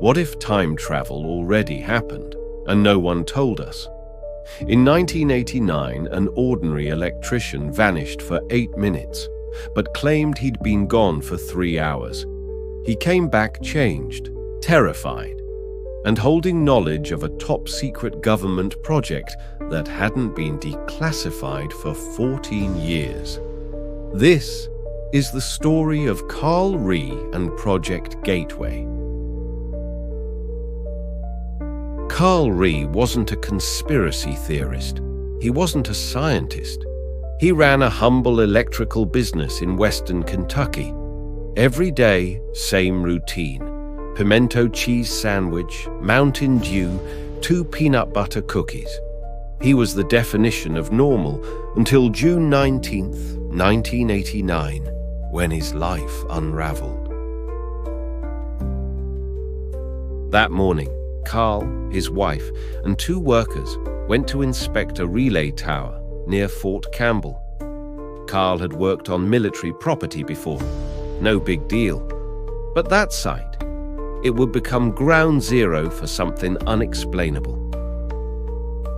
What if time travel already happened and no one told us? In 1989, an ordinary electrician vanished for 8 minutes, but claimed he'd been gone for 3 hours. He came back changed, terrified, and holding knowledge of a top-secret government project that hadn't been declassified for 14 years. This is the story of Carl Ree and Project Gateway. Carl Ree wasn't a conspiracy theorist. He wasn't a scientist. He ran a humble electrical business in western Kentucky. Every day, same routine. Pimento cheese sandwich, Mountain Dew, 2 peanut butter cookies. He was the definition of normal until June 19th, 1989, when his life unraveled. That morning, Carl, his wife, and 2 workers went to inspect a relay tower near Fort Campbell. Carl had worked on military property before. No big deal. But that site, it would become ground zero for something unexplainable.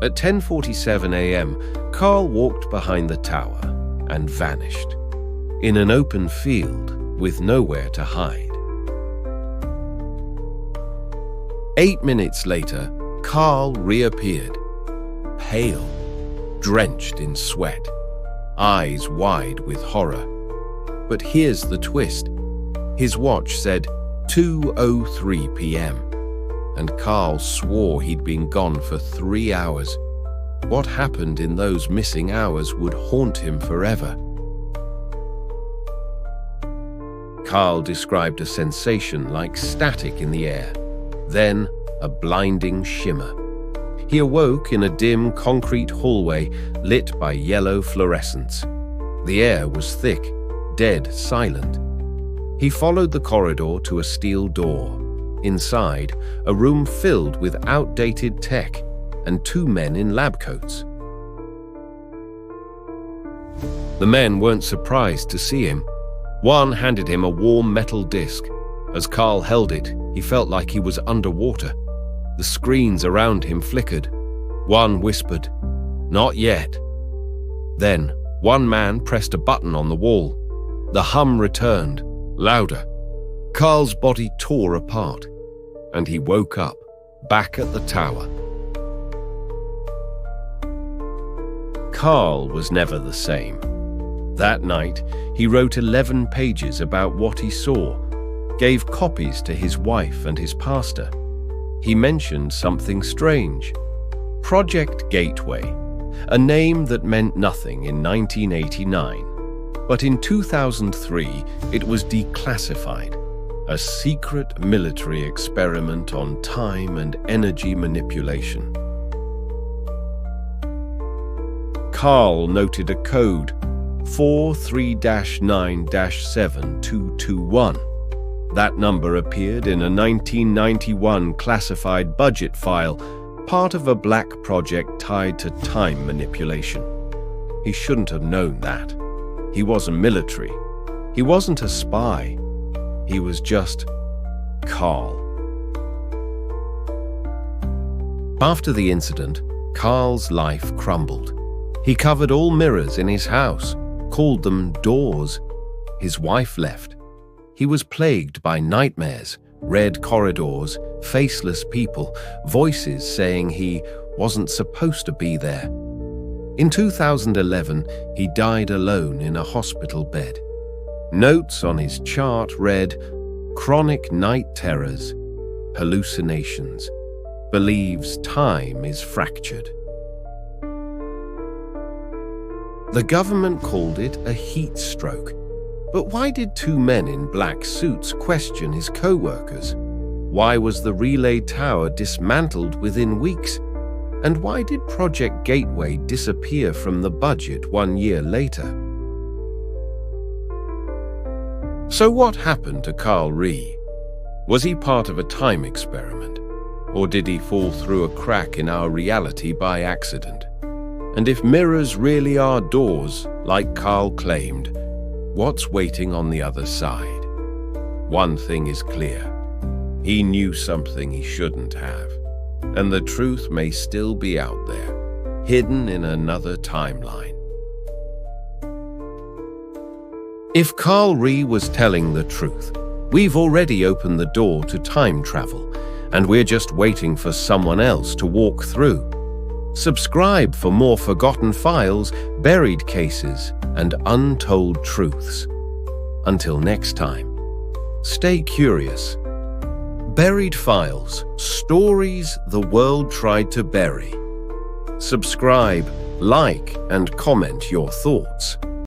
At 10:47 a.m., Carl walked behind the tower and vanished in an open field with nowhere to hide. 8 minutes later, Carl reappeared, pale, drenched in sweat, eyes wide with horror. But here's the twist. His watch said 2:03 p.m., and Carl swore he'd been gone for 3 hours. What happened in those missing hours would haunt him forever. Carl described a sensation like static in the air, then a blinding shimmer. He awoke in a dim concrete hallway lit by yellow fluorescence. The air was thick, dead silent. He followed the corridor to a steel door. Inside, a room filled with outdated tech and 2 men in lab coats. The men weren't surprised to see him. One handed him a warm metal disc. As Carl held it, he felt like he was underwater. The screens around him flickered. One whispered, "Not yet." Then, one man pressed a button on the wall. The hum returned, louder. Carl's body tore apart, and he woke up, back at the tower. Carl was never the same. That night, he wrote 11 pages about what he saw, gave copies to his wife and his pastor. He mentioned something strange. Project Gateway, a name that meant nothing in 1989. But in 2003, it was declassified, a secret military experiment on time and energy manipulation. Carl noted a code, 43-9-7221. That number appeared in a 1991 classified budget file, part of a black project tied to time manipulation. He shouldn't have known that. He wasn't military. He wasn't a spy. He was just Carl. After the incident, Carl's life crumbled. He covered all mirrors in his house, called them doors. His wife left. He was plagued by nightmares, red corridors, faceless people, voices saying he wasn't supposed to be there. In 2011, he died alone in a hospital bed. Notes on his chart read, "Chronic night terrors, hallucinations, believes time is fractured." The government called it a heat stroke. But why did 2 men in black suits question his co-workers? Why was the relay tower dismantled within weeks? And why did Project Gateway disappear from the budget 1 year later? So what happened to Carl Ree? Was he part of a time experiment? Or did he fall through a crack in our reality by accident? And if mirrors really are doors, like Carl claimed, what's waiting on the other side? One thing is clear. He knew something he shouldn't have, and the truth may still be out there, hidden in another timeline. If Carl Ree was telling the truth, we've already opened the door to time travel, and we're just waiting for someone else to walk through. Subscribe for more forgotten files, buried cases, and untold truths. Until next time, stay curious. Buried Files, stories the world tried to bury. Subscribe, like, and comment your thoughts.